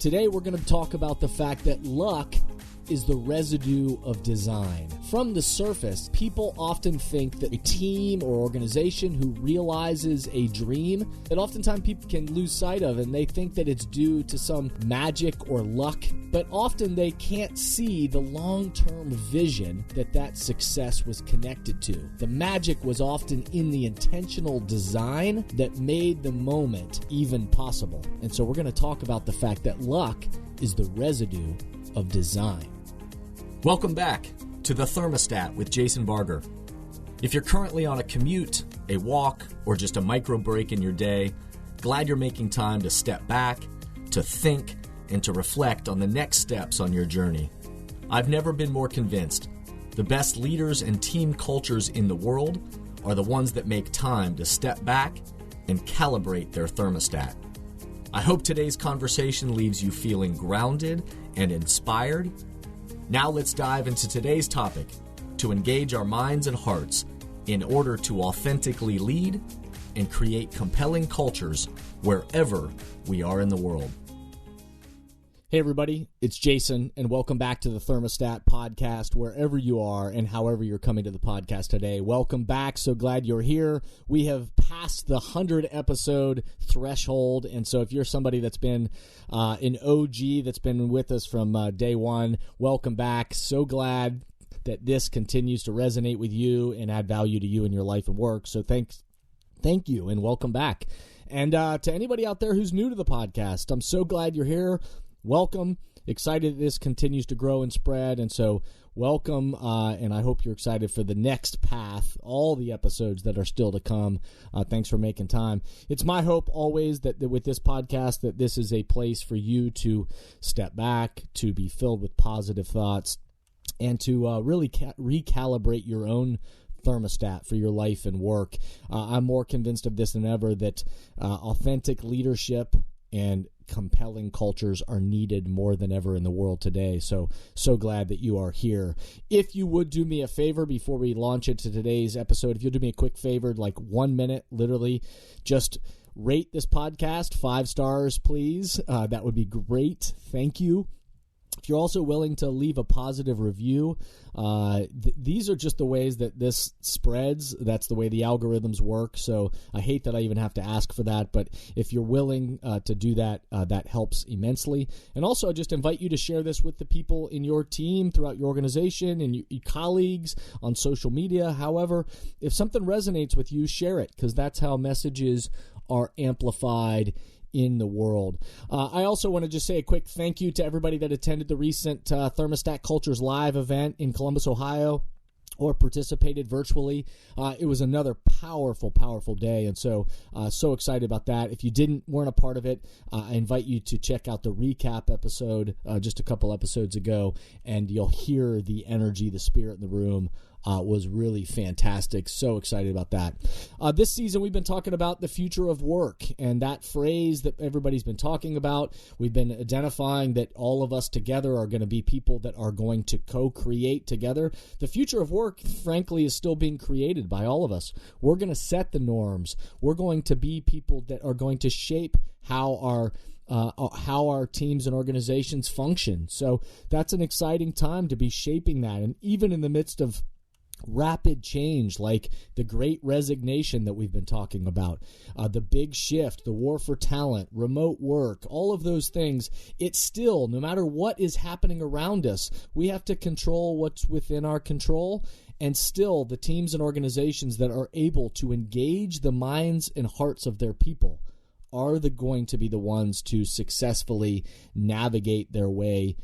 Today we're going to talk about the fact that luck is the residue of design. From the surface, people often think that a team or organization who realizes a dream that oftentimes people can lose sight of, and they think that it's due to some magic or luck, but often they can't see the long-term vision that success was connected to. The magic was often in the intentional design that made the moment even possible. And so we're going to talk about the fact that luck is the residue of design. Welcome back to The Thermostat with Jason Barger. If you're currently on a commute, a walk, or just a micro break in your day, glad you're making time to step back, to think, and to reflect on the next steps on your journey. I've never been more convinced. The best leaders and team cultures in the world are the ones that make time to step back and calibrate their thermostat. I hope today's conversation leaves you feeling grounded and inspired. Now let's dive into today's topic to engage our minds and hearts in order to authentically lead and create compelling cultures wherever we are in the world. Hey everybody, it's Jason, and welcome back to the Thermostat podcast, wherever you are and however you're coming to the podcast today. Welcome back. So glad you're here. We have passed the 100 episode threshold, and so if you're somebody that's been an OG that's been with us from day one, welcome back. So glad that this continues to resonate with you and add value to you in your life and work. So thank you, and welcome back. And to anybody out there who's new to the podcast, I'm so glad you're here. Welcome. Excited that this continues to grow and spread, and so welcome, and I hope you're excited for the next path, all the episodes that are still to come. Thanks for making time. It's my hope always that with this podcast that this is a place for you to step back, to be filled with positive thoughts, and to really recalibrate your own thermostat for your life and work. I'm more convinced of this than ever that authentic leadership and compelling cultures are needed more than ever in the world today. So glad that you are here. If you would do me a favor before we launch into today's episode, if you'll do me a quick favor, like 1 minute, literally, just rate this podcast 5 stars, please. That would be great. Thank you. If you're also willing to leave a positive review, these are just the ways that this spreads. That's the way the algorithms work. So I hate that I even have to ask for that. But if you're willing to do that, that helps immensely. And also, I just invite you to share this with the people in your team, throughout your organization, and your colleagues on social media. However, if something resonates with you, share it, because that's how messages are amplified in the world. I also want to just say a quick thank you to everybody that attended the recent Thermostat Cultures Live event in Columbus, Ohio, or participated virtually. It was another powerful day, and so excited about that. If you weren't a part of it, I invite you to check out the recap episode just a couple episodes ago, and you'll hear the energy, the spirit in the room was really fantastic. So excited about that. This season, we've been talking about the future of work, and that phrase that everybody's been talking about. We've been identifying that all of us together are going to be people that are going to co-create together. The future of work, frankly, is still being created by all of us. We're going to set the norms. We're going to be people that are going to shape how our teams and organizations function. So that's an exciting time to be shaping that. And even in the midst of rapid change, like the great resignation that we've been talking about, the big shift, the war for talent, remote work, all of those things, it's still, no matter what is happening around us, we have to control what's within our control. And still, the teams and organizations that are able to engage the minds and hearts of their people are going to be the ones to successfully navigate their way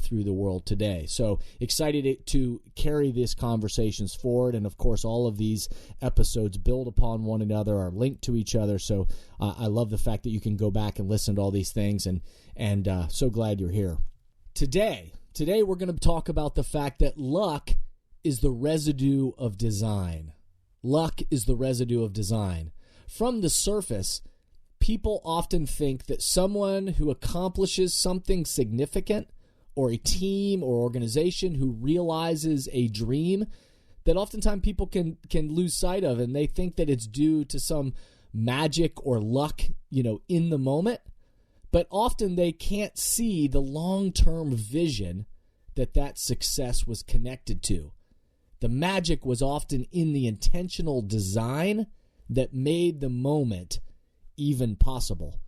through the world today. So excited to carry these conversations forward. And of course, all of these episodes build upon one another, are linked to each other. So I love the fact that you can go back and listen to all these things, and so glad you're here. Today we're going to talk about the fact that luck is the residue of design. Luck is the residue of design. From the surface, people often think that someone who accomplishes something significant, or a team or organization who realizes a dream, that oftentimes people can lose sight of, and they think that it's due to some magic or luck, in the moment. but often they can't see the long-term vision that success was connected to. The magic was often in the intentional design that made the moment even possible.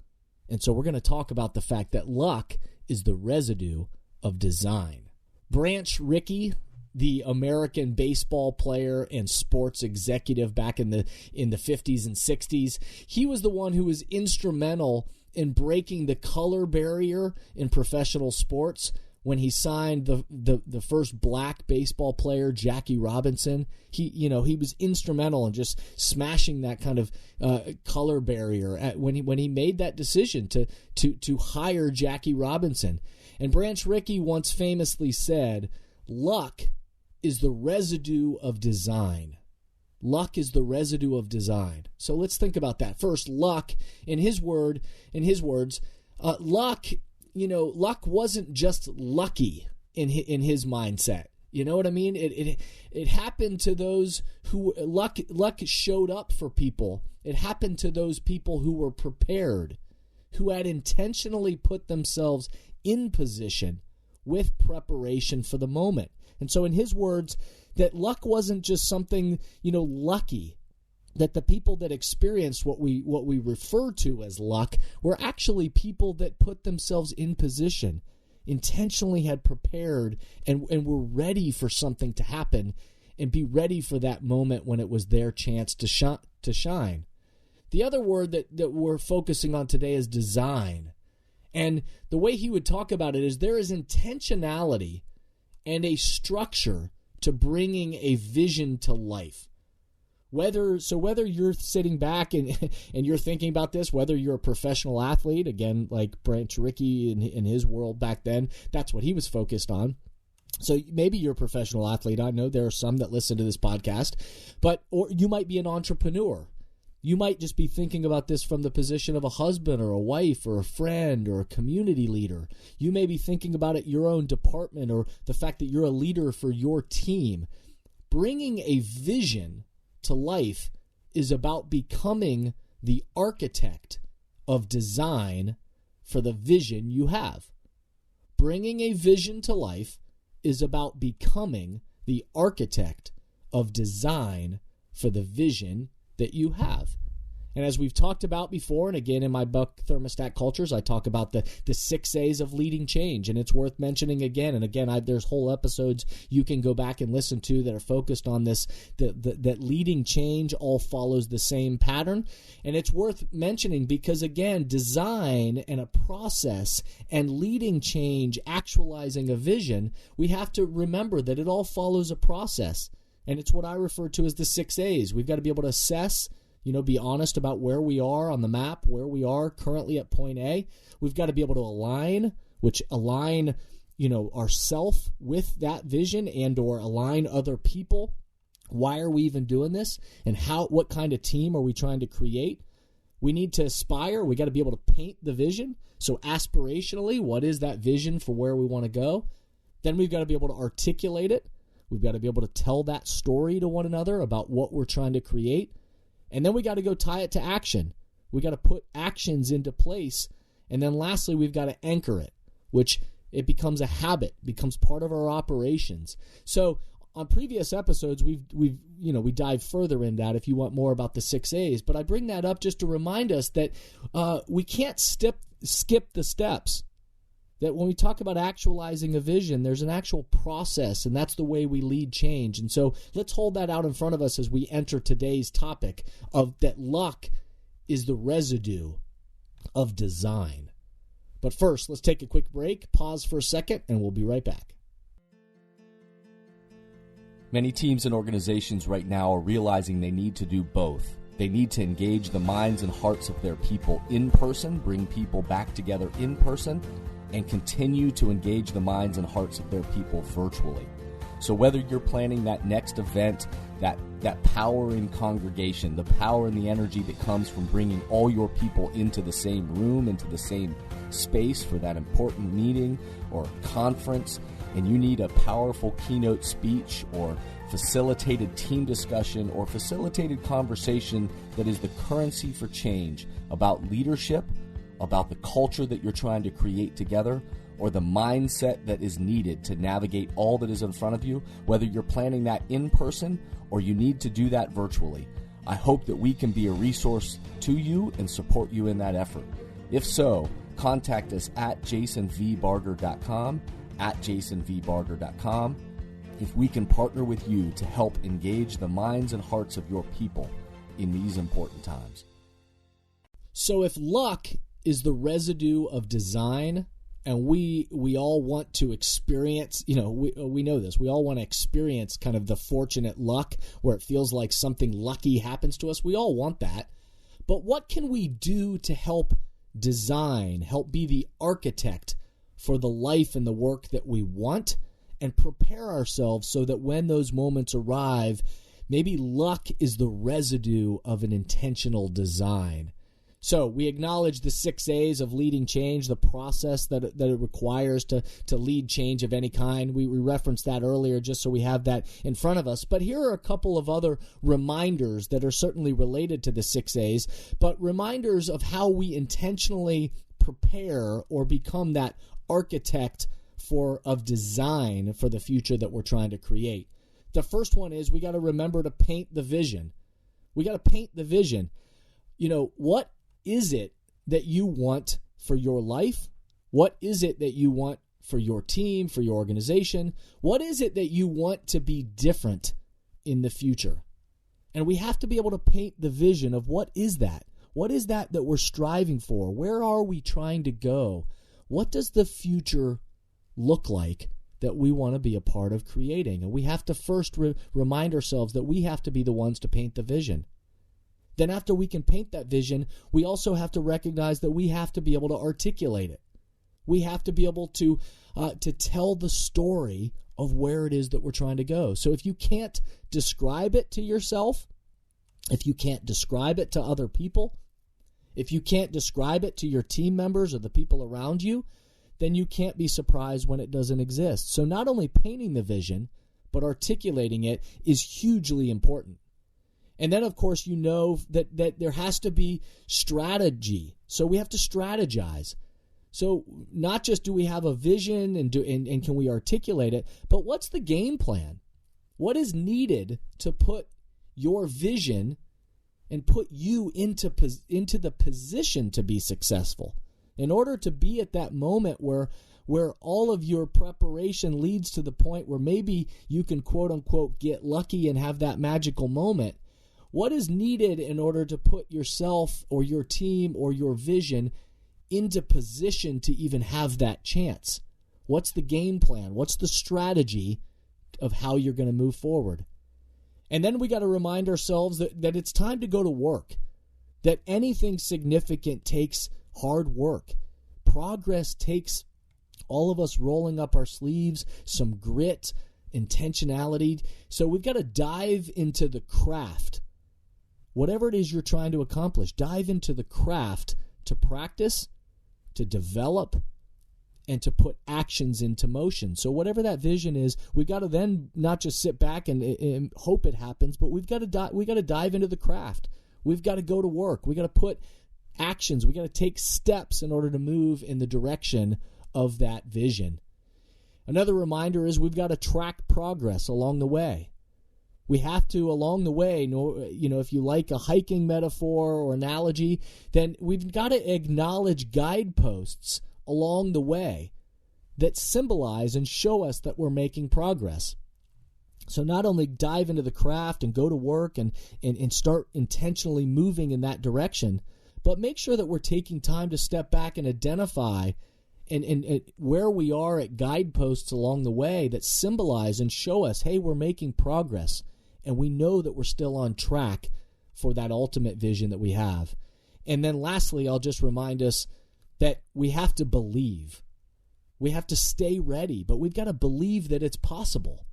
And so we're going to talk about the fact that luck is the residue of design. Branch Rickey, the American baseball player and sports executive back in the 50s and 60s, he was the one who was instrumental in breaking the color barrier in professional sports when he signed the first black baseball player, Jackie Robinson. He was instrumental in just smashing that kind of color barrier when he made that decision to hire Jackie Robinson. And Branch Rickey once famously said, "Luck is the residue of design." Luck is the residue of design. So let's think about that. First, luck, in his words, luck. Luck wasn't just lucky in his mindset. You know what I mean? It happened to those who luck showed up for people. It happened to those people who were prepared, who had intentionally put themselves in position with preparation for the moment. And so in his words, that luck wasn't just something, lucky. That the people that experienced what we refer to as luck were actually people that put themselves in position, intentionally had prepared, and were ready for something to happen and be ready for that moment when it was their chance to shine. The other word that we're focusing on today is design. And the way he would talk about it is there is intentionality and a structure to bringing a vision to life. Whether you're sitting back and you're thinking about this, whether you're a professional athlete, again, like Branch Rickey in his world back then, that's what he was focused on. So maybe you're a professional athlete. I know there are some that listen to this podcast, or you might be an entrepreneur. You might just be thinking about this from the position of a husband or a wife or a friend or a community leader. You may be thinking about it your own department or the fact that you're a leader for your team. Bringing a vision to life is about becoming the architect of design for the vision you have. Bringing a vision to life is about becoming the architect of design for the vision that you have. And as we've talked about before, and again in my book, Thermostat Cultures, I talk about the 6 A's of leading change, and it's worth mentioning again. And again, there's whole episodes you can go back and listen to that are focused on this, that leading change all follows the same pattern. And it's worth mentioning because, again, design and a process and leading change, actualizing a vision, we have to remember that it all follows a process. And it's what I refer to as the 6 A's. We've got to be able to assess, be honest about where we are on the map, where we are currently at point A. We've got to be able to align ourself with that vision and or align other people. Why are we even doing this? And what kind of team are we trying to create? We need to aspire. We got to be able to paint the vision. So aspirationally, what is that vision for where we want to go? Then we've got to be able to articulate it. We've got to be able to tell that story to one another about what we're trying to create. And then we got to go tie it to action. We got to put actions into place. And then lastly, we've got to anchor it, which it becomes a habit, becomes part of our operations. So on previous episodes, we dive further in that if you want more about the 6 A's. But I bring that up just to remind us that we can't skip the steps. That when we talk about actualizing a vision, there's an actual process, and that's the way we lead change. And so let's hold that out in front of us as we enter today's topic of that luck is the residue of design. But first, let's take a quick break, pause for a second, and we'll be right back. Many teams and organizations right now are realizing they need to do both. They need to engage the minds and hearts of their people in person, bring people back together in person, and continue to engage the minds and hearts of their people virtually. So whether you're planning that next event, that power in congregation, the power and the energy that comes from bringing all your people into the same room, into the same space for that important meeting or conference, and you need a powerful keynote speech or facilitated team discussion or facilitated conversation that is the currency for change about leadership about the culture that you're trying to create together, or the mindset that is needed to navigate all that is in front of you, whether you're planning that in person or you need to do that virtually, I hope that we can be a resource to you and support you in that effort. If so, contact us at jasonvbarger.com, at jasonvbarger.com, if we can partner with you to help engage the minds and hearts of your people in these important times. So if luck is the residue of design, and we all want to experience, we know this, we all want to experience kind of the fortunate luck where it feels like something lucky happens to us. We all want that. But what can we do to help design, help be the architect for the life and the work that we want, and prepare ourselves so that when those moments arrive, maybe luck is the residue of an intentional design? So we acknowledge the 6 A's of leading change, the process that it requires to lead change of any kind. We referenced that earlier just so we have that in front of us. But here are a couple of other reminders that are certainly related to the 6 A's, but reminders of how we intentionally prepare or become that architect of design for the future that we're trying to create. The first one is we got to remember to paint the vision. We got to paint the vision. What is it that you want for your life? What is it that you want for your team, for your organization? What is it that you want to be different in the future? And we have to be able to paint the vision of what is that? What is that we're striving for? Where are we trying to go? What does the future look like that we want to be a part of creating? And we have to first remind ourselves that we have to be the ones to paint the vision. Then after we can paint that vision, we also have to recognize that we have to be able to articulate it. We have to be able to tell the story of where it is that we're trying to go. So if you can't describe it to yourself, if you can't describe it to other people, if you can't describe it to your team members or the people around you, then you can't be surprised when it doesn't exist. So not only painting the vision, but articulating it is hugely important. And then, of course, that there has to be strategy. So we have to strategize. So not just do we have a vision and can we articulate it, but what's the game plan? What is needed to put your vision and put you into the position to be successful? In order to be at that moment where all of your preparation leads to the point where maybe you can, quote unquote, get lucky and have that magical moment, what is needed in order to put yourself or your team or your vision into position to even have that chance? What's the game plan? What's the strategy of how you're going to move forward? And then we got to remind ourselves that it's time to go to work, that anything significant takes hard work. Progress takes all of us rolling up our sleeves, some grit, intentionality. So we've got to dive into the craft. Whatever it is you're trying to accomplish, dive into the craft to practice, to develop, and to put actions into motion. So whatever that vision is, we've got to then not just sit back and hope it happens, but we've got to dive into the craft. We've got to go to work. We've got to put actions. We've got to take steps in order to move in the direction of that vision. Another reminder is we've got to track progress along the way. We have to, along the way, if you like a hiking metaphor or analogy, then we've got to acknowledge guideposts along the way that symbolize and show us that we're making progress. So not only dive into the craft and go to work and start intentionally moving in that direction, but make sure that we're taking time to step back and identify and where we are at guideposts along the way that symbolize and show us, hey, we're making progress. And we know that we're still on track for that ultimate vision that we have. And then lastly, I'll just remind us that we have to believe. We have to stay ready, but we've got to believe that it's possible.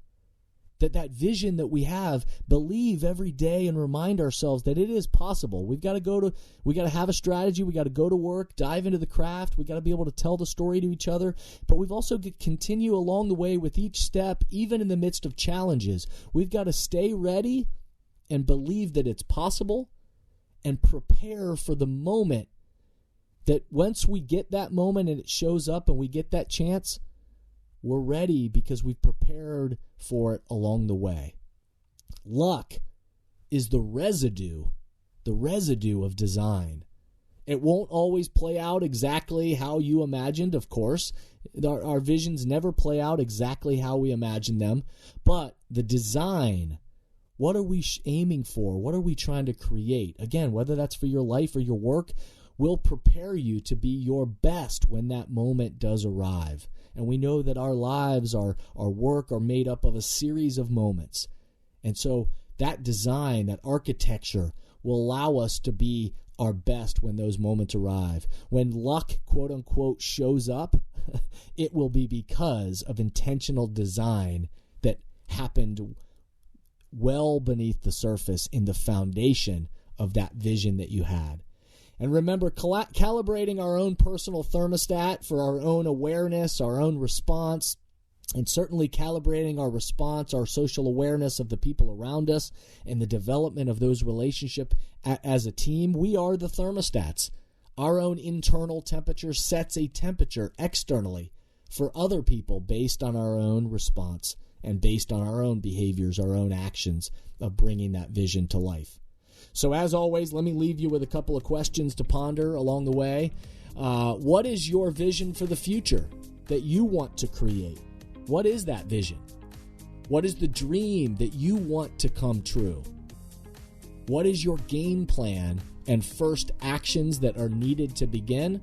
That vision that we have, believe every day and remind ourselves that it is possible. We got to have a strategy. We got to go to work, dive into the craft. We got to be able to tell the story to each other, but we've also got to continue along the way with each step, even in the midst of challenges. We've got to stay ready and believe that it's possible and prepare for the moment that once we get that moment and it shows up and we get that chance, we're ready because we've prepared for it along the way. Luck is the residue of design. It won't always play out exactly how you imagined, of course. Our visions never play out exactly how we imagine them. But the design, what are we aiming for? What are we trying to create? Again, whether that's for your life or your work, will prepare you to be your best when that moment does arrive. And we know that our lives, our work are made up of a series of moments. And so that design, that architecture will allow us to be our best when those moments arrive. When luck, quote unquote, shows up, it will be because of intentional design that happened well beneath the surface in the foundation of that vision that you had. And remember, calibrating our own personal thermostat for our own awareness, our own response, and certainly calibrating our response, our social awareness of the people around us, and the development of those relationships as a team. We are the thermostats. Our own internal temperature sets a temperature externally for other people based on our own response and based on our own behaviors, our own actions of bringing that vision to life. So as always, let me leave you with a couple of questions to ponder along the way. What is your vision for the future that you want to create? What is that vision? What is the dream that you want to come true? What is your game plan and first actions that are needed to begin?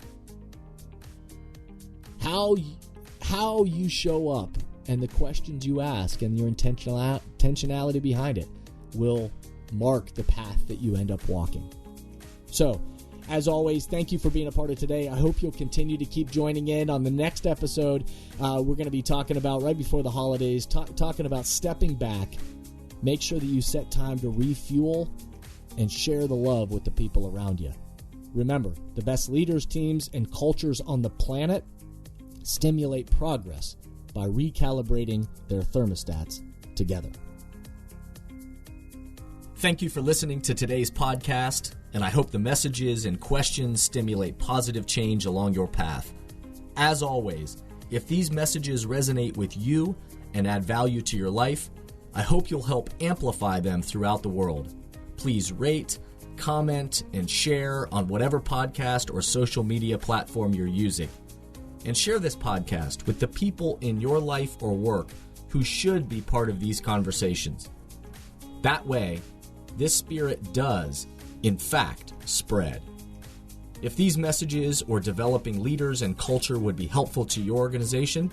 How you show up and the questions you ask and your intentionality behind it will mark the path that you end up walking. So, as always, thank you for being a part of today. I hope you'll continue to keep joining in. On the next episode, we're going to be talking about, right before the holidays, talking about stepping back. Make sure that you set time to refuel and share the love with the people around you. Remember, the best leaders, teams, and cultures on the planet stimulate progress by recalibrating their thermostats together. Thank you for listening to today's podcast, and I hope the messages and questions stimulate positive change along your path. As always, if these messages resonate with you and add value to your life, I hope you'll help amplify them throughout the world. Please rate, comment, and share on whatever podcast or social media platform you're using. And share this podcast with the people in your life or work who should be part of these conversations. That way, this spirit does, in fact, spread. If these messages or developing leaders and culture would be helpful to your organization,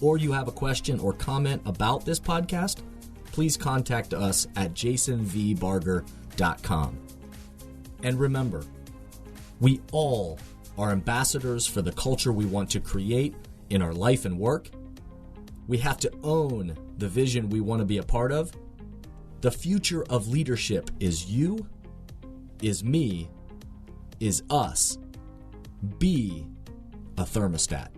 or you have a question or comment about this podcast, please contact us at jasonvbarger.com. And remember, we all are ambassadors for the culture we want to create in our life and work. We have to own the vision we want to be a part of. The future of leadership is you, is me, is us. Be a thermostat.